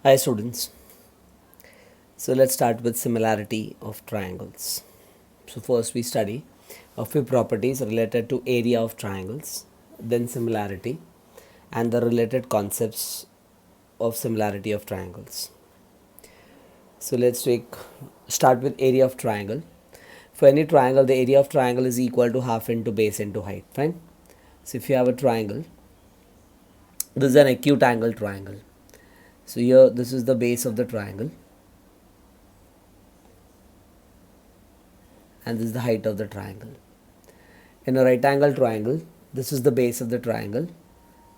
Hi students. So let's start with similarity of triangles. So first we study a few properties related to area of triangles, then similarity and the related concepts of similarity of triangles. So let's start with area of triangle. For any triangle, the area of triangle is equal to half into base into height. Fine. So if you have a triangle, this is an acute angle triangle. So here this is the base of the triangle and this is the height of the triangle. In a right angle triangle, this is the base of the triangle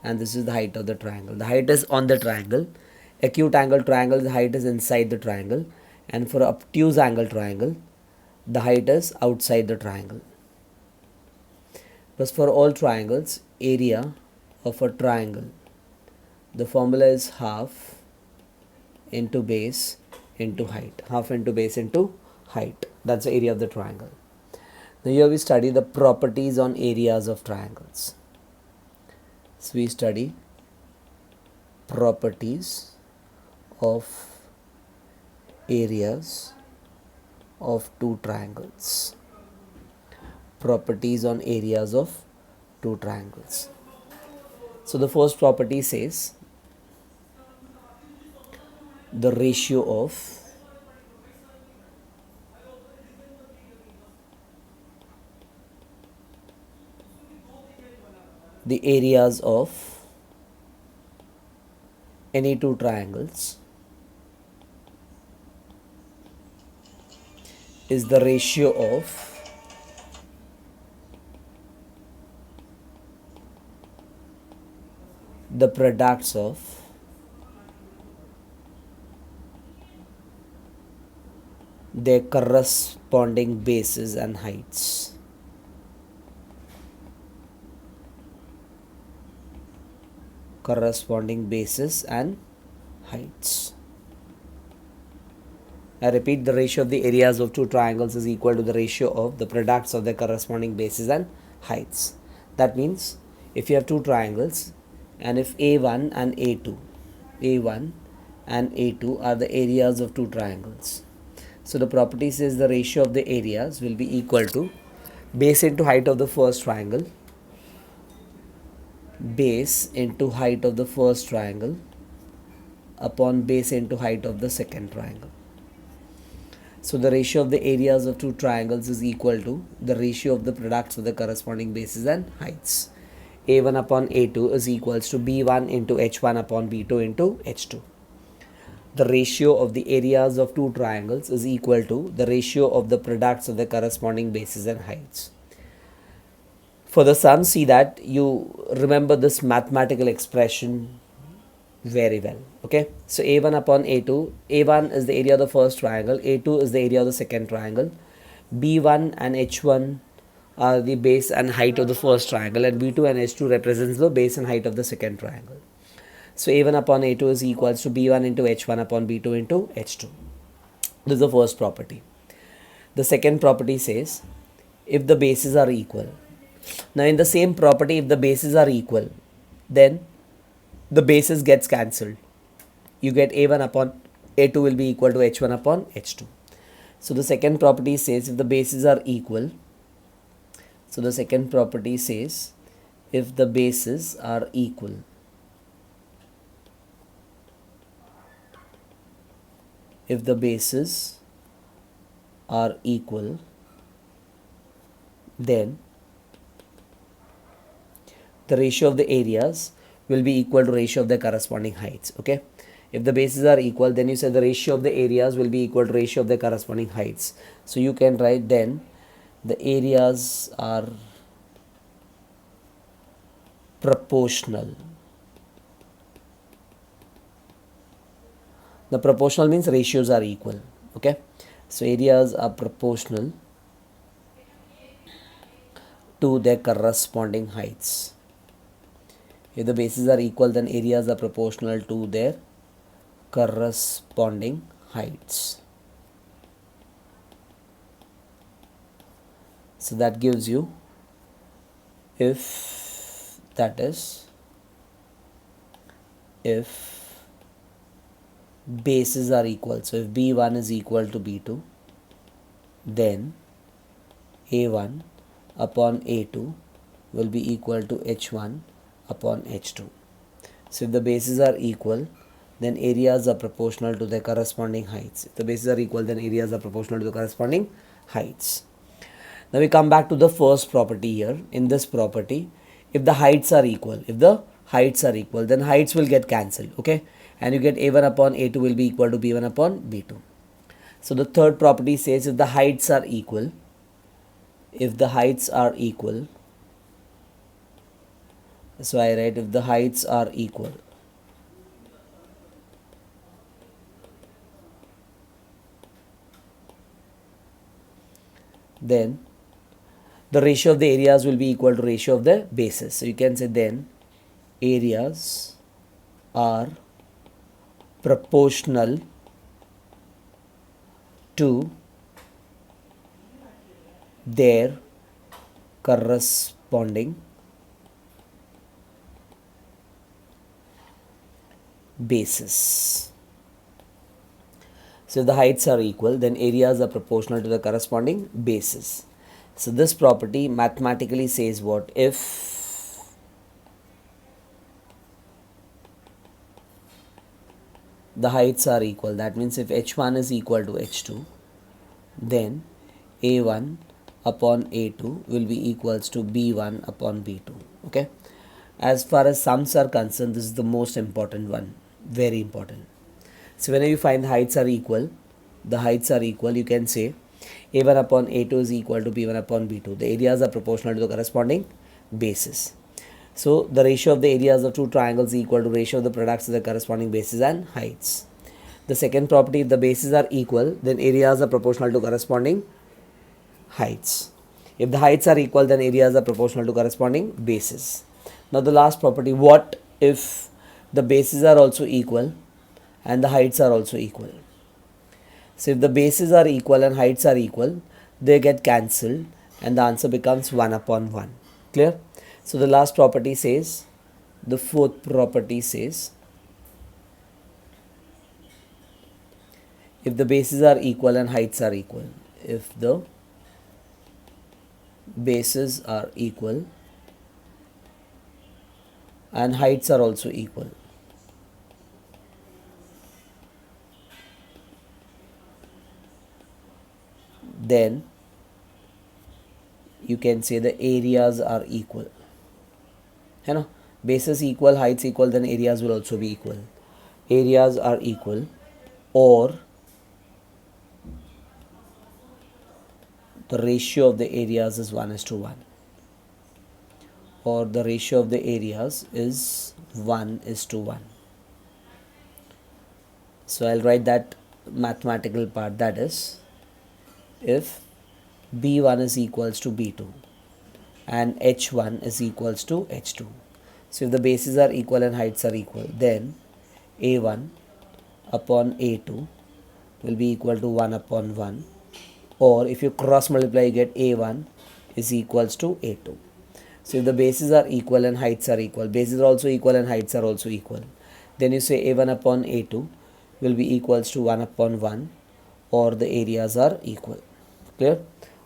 and this is the height of the triangle. The height is on the triangle. Acute angle triangle, the height is inside the triangle, and for obtuse angle triangle, the height is outside the triangle. But for all triangles, area of a triangle, the formula is half into base into height. Half into base into height. That's the area of the triangle. Now here we study the properties on areas of triangles. So we study properties of areas of two triangles. Properties on areas of two triangles. So the first property says the ratio of the areas of any two triangles is the ratio of the products of their corresponding bases and heights. Corresponding bases and heights. I repeat, the ratio of the areas of two triangles is equal to the ratio of the products of their corresponding bases and heights. That means if you have two triangles and if A1 and A2 are the areas of two triangles. So the property says the ratio of the areas will be equal to base into height of the first triangle, base into height of the first triangle upon base into height of the second triangle. So the ratio of the areas of two triangles is equal to the ratio of the products of the corresponding bases and heights. A1 upon A2 is equals to B1 into H1 upon B2 into H2. The ratio of the areas of two triangles is equal to the ratio of the products of the corresponding bases and heights. For the sum, see that you remember this mathematical expression very well. Okay, so A1 upon A2, A1 is the area of the first triangle, A2 is the area of the second triangle, B1 and H1 are the base and height of the first triangle, and B2 and H2 represents the base and height of the second triangle. So A1 upon A2 is equals to B1 into H1 upon B2 into H2. This is the first property. The second property says if the bases are equal. Now in the same property, if the bases are equal, then the bases gets cancelled. You get A1 upon A2 will be equal to H1 upon H2. So the second property says if the bases are equal. So the second property says if the bases are equal. If the bases are equal, then the ratio of the areas will be equal to ratio of the corresponding heights. Okay, if the bases are equal, then you say the ratio of the areas will be equal to ratio of the corresponding heights. So you can write then the areas are proportional. The proportional means ratios are equal. Okay, so areas are proportional to their corresponding heights. If the bases are equal, then areas are proportional to their corresponding heights. So that gives you if that is if bases are equal. So if B1 is equal to B2, then A1 upon A2 will be equal to H1 upon H2. So if the bases are equal, then areas are proportional to their corresponding heights. If the bases are equal, then areas are proportional to the corresponding heights. Now we come back to the first property here. In this property, if the heights are equal, then heights will get cancelled, okay? And you get A1 upon A2 will be equal to B1 upon B2. So the third property says if the heights are equal, so I write if the heights are equal, then the ratio of the areas will be equal to ratio of the bases. So you can say then areas are proportional to their corresponding bases. So if the heights are equal, then areas are proportional to the corresponding bases. So this property mathematically says what? If the heights are equal, that means if H1 is equal to H2, then A1 upon A2 will be equals to B1 upon B2. Okay. As far as sums are concerned, this is the most important one, very important. So whenever you find the heights are equal, you can say A1 upon A2 is equal to B1 upon B2. The areas are proportional to the corresponding bases. So the ratio of the areas of two triangles is equal to ratio of the products of the corresponding bases and heights. The second property, if the bases are equal, then areas are proportional to corresponding heights. If the heights are equal, then areas are proportional to corresponding bases. Now the last property, what if the bases are also equal and the heights are also equal? So if the bases are equal and heights are equal, they get cancelled and the answer becomes 1 upon 1. Clear? So the last property says, the fourth property says, if the bases are equal and heights are equal, if the bases are equal and heights are also equal, then you can say the areas are equal. You know, bases equal, heights equal, then areas will also be equal. Areas are equal, or the ratio of the areas is 1:1, or the ratio of the areas is 1:1. So I'll write that mathematical part, that is, if B1 is equals to B2 and H1 is equals to H2. So if the bases are equal and heights are equal, then A1 upon A2 will be equal to 1 upon 1, or if you cross multiply, you get A1 is equals to A2. So if the bases are equal and heights are equal, bases are also equal and heights are also equal, then you say A1 upon A2 will be equals to 1 upon 1, or the areas are equal. Clear?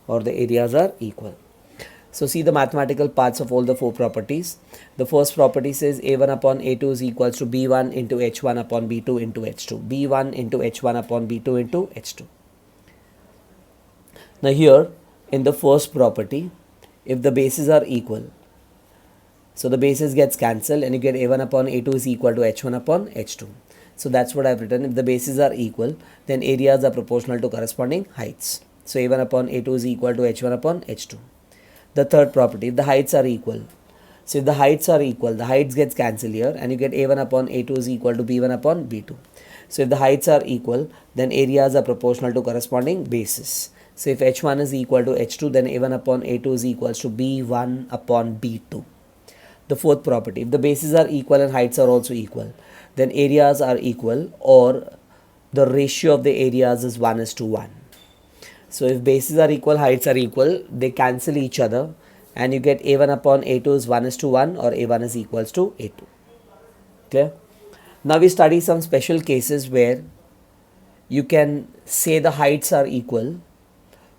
Or the areas are equal. So see the mathematical parts of all the four properties. The first property says A1 upon A2 is equals to B1 into H1 upon B2 into H2. B1 into H1 upon B2 into H2. Now here in the first property, if the bases are equal, so the bases gets cancelled and you get A1 upon A2 is equal to H1 upon H2. So that's what I've written. If the bases are equal, then areas are proportional to corresponding heights. So A1 upon A2 is equal to H1 upon H2. The third property, if the heights are equal, so if the heights are equal, the heights gets cancelled here and you get A1 upon A2 is equal to B1 upon B2. So if the heights are equal, then areas are proportional to corresponding bases. So if H1 is equal to H2, then A1 upon A2 is equals to B1 upon B2. The fourth property, if the bases are equal and heights are also equal, then areas are equal, or the ratio of the areas is 1:1. So if bases are equal, heights are equal, they cancel each other and you get A1 upon A2 is 1:1, or A1 is equals to A2. Clear? Now we study some special cases where you can say the heights are equal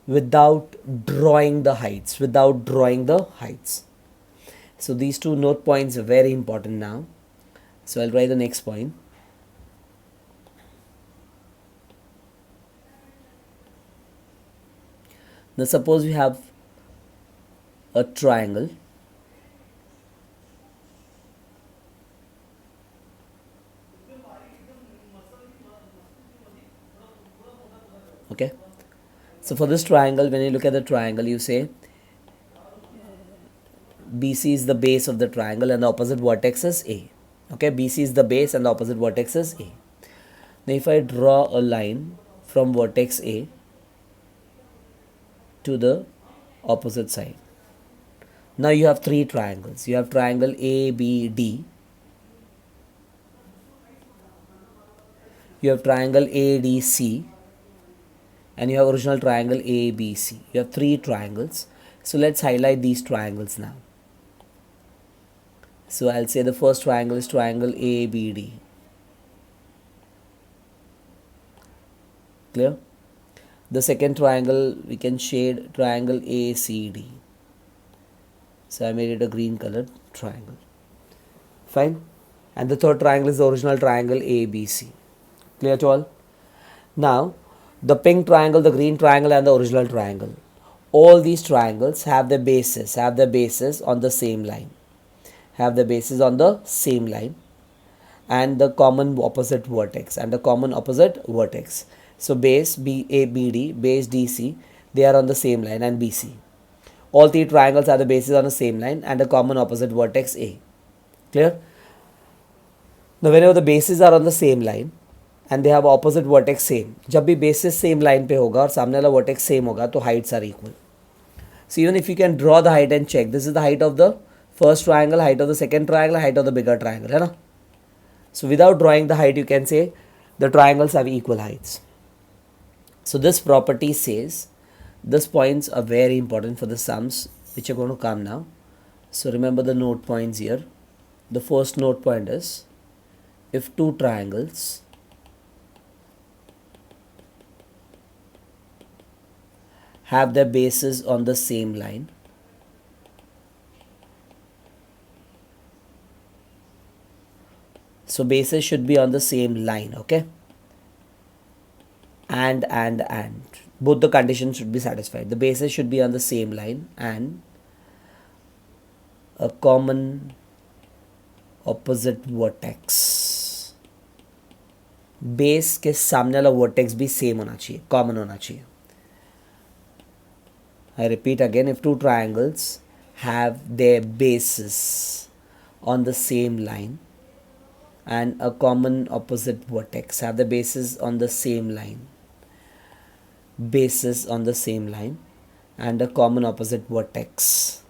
without drawing the heights, So these two note points are very important now. So I'll write the next point. Now suppose we have a triangle. Okay. So for this triangle, when you look at the triangle, you say BC is the base of the triangle and the opposite vertex is A. Okay, BC is the base and the opposite vertex is A. Now if I draw a line from vertex A to the opposite side. Now you have three triangles. You have triangle ABD. You have triangle ADC. And you have original triangle ABC. You have three triangles. So let's highlight these triangles now. So I'll say the first triangle is triangle ABD. Clear? The second triangle we can shade triangle ACD. So I made it a green colored triangle. Fine. And the third triangle is the original triangle ABC. Clear to all? Now the pink triangle, the green triangle and the original triangle. All these triangles have their bases on the same line. And the common opposite vertex. So base BABD, base DC, they are on the same line, and BC. All three triangles have the bases on the same line and a common opposite vertex A. Clear? Now whenever the bases are on the same line and they have opposite vertex same, जब भी bases same line पे होगा और सामने वाला vertex same होगा तो heights are equal. So even if you can draw the height and check, this is the height of the first triangle, height of the second triangle, height of the bigger triangle, है ना? So without drawing the height, you can say the triangles have equal heights. So this property says these points are very important for the sums which are going to come now. So remember the note points here. The first note point is if two triangles have their bases on the same line, so bases should be on the same line, okay? And both the conditions should be satisfied. The bases should be on the same line and a common opposite vertex. Base के सामने वाला vertex भी same होना चाहिए, common होना चाहिए. I repeat again, if two triangles have their bases on the same line and a common opposite vertex, have the bases on the same line, and a common opposite vertex,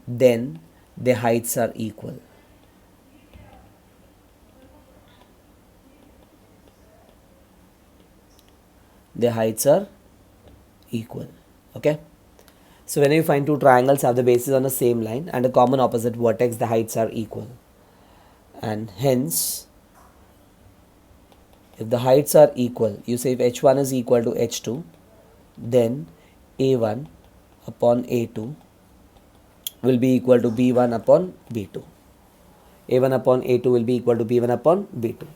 then their heights are equal. Okay. So when you find two triangles have the bases on the same line and a common opposite vertex, the heights are equal. And hence, if the heights are equal, you say if h1 is equal to h2, then a1 upon a2 will be equal to b1 upon b2. a1 upon a2 will be equal to b1 upon b2.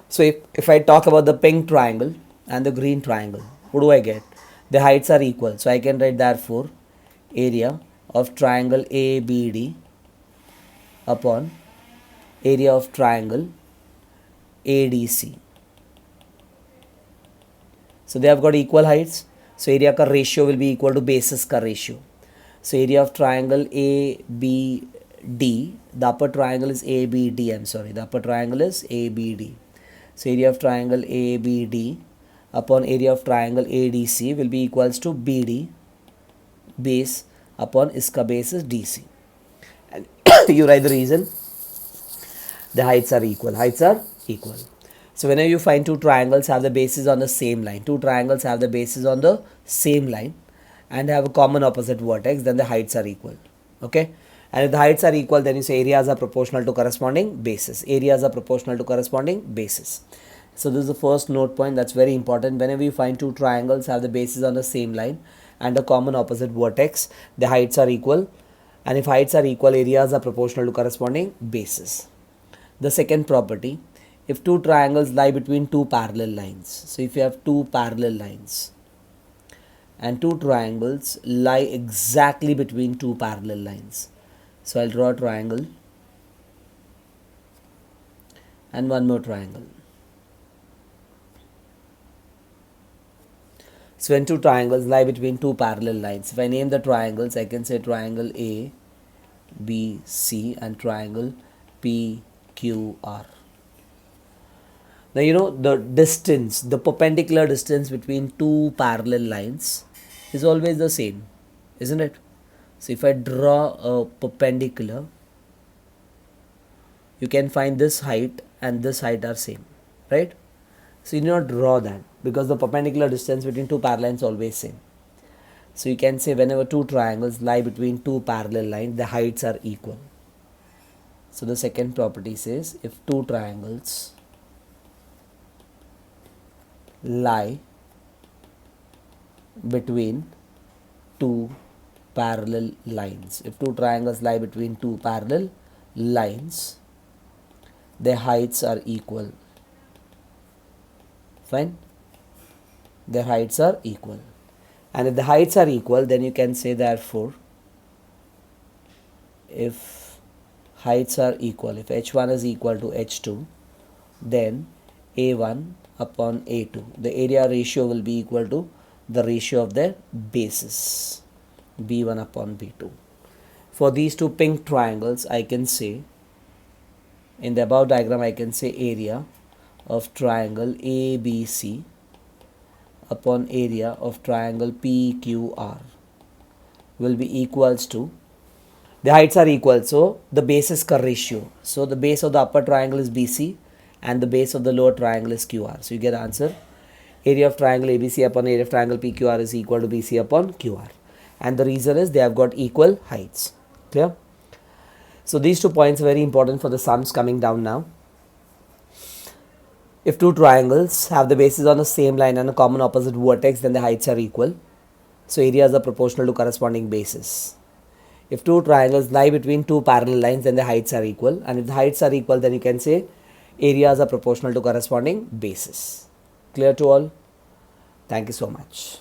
So if I talk about the pink triangle and the green triangle, what do I get? The heights are equal. So I can write therefore area of triangle ABD upon area of triangle ADC. So they have got equal heights. So area ka ratio will be equal to bases ka ratio. So area of triangle ABD, the upper triangle is ABD, the upper triangle is ABD. So area of triangle ABD upon area of triangle ADC will be equals to BD base upon iska base is DC. And you write the reason. The heights are equal. So whenever you find two triangles have the bases on the same line, and have a common opposite vertex, then the heights are equal. Okay. And if the heights are equal, then you say areas are proportional to corresponding bases. Areas are proportional to corresponding bases. So this is the first note point that's very important. Whenever you find two triangles have the bases on the same line and a common opposite vertex, the heights are equal. And if heights are equal, areas are proportional to corresponding bases. The second property, if two triangles lie between two parallel lines. So if you have two parallel lines and two triangles lie exactly between two parallel lines. So I'll draw a triangle and one more triangle. So when two triangles lie between two parallel lines, if I name the triangles, I can say triangle A, B, C and triangle P, Q, R. Now you know the distance, the perpendicular distance between two parallel lines is always the same, isn't it? So if I draw a perpendicular, you can find this height and this height are same, right? So you need not draw that because the perpendicular distance between two parallel lines is always same. So you can say whenever two triangles lie between two parallel lines, the heights are equal. So the second property says if two triangles lie between two parallel lines, if two triangles lie between two parallel lines, their heights are equal. Fine, their heights are equal. And if the heights are equal, then you can say therefore if heights are equal, if h1 is equal to h2, then a1 upon a2, the area ratio will be equal to the ratio of their bases, b1 upon b2. For these two pink triangles, I can say in the above diagram, I can say area of triangle ABC upon area of triangle PQR will be equals to, the heights are equal, so the bases ka ratio. So the base of the upper triangle is BC and the base of the lower triangle is QR. So you get answer, area of triangle ABC upon area of triangle PQR is equal to BC upon QR. And the reason is they have got equal heights. Clear? So these 2 points are very important for the sums coming down now. If two triangles have the bases on the same line and a common opposite vertex, then the heights are equal. So areas are proportional to corresponding bases. If two triangles lie between two parallel lines, then the heights are equal. And if the heights are equal, then you can say areas are proportional to corresponding bases. Clear to all? Thank you so much.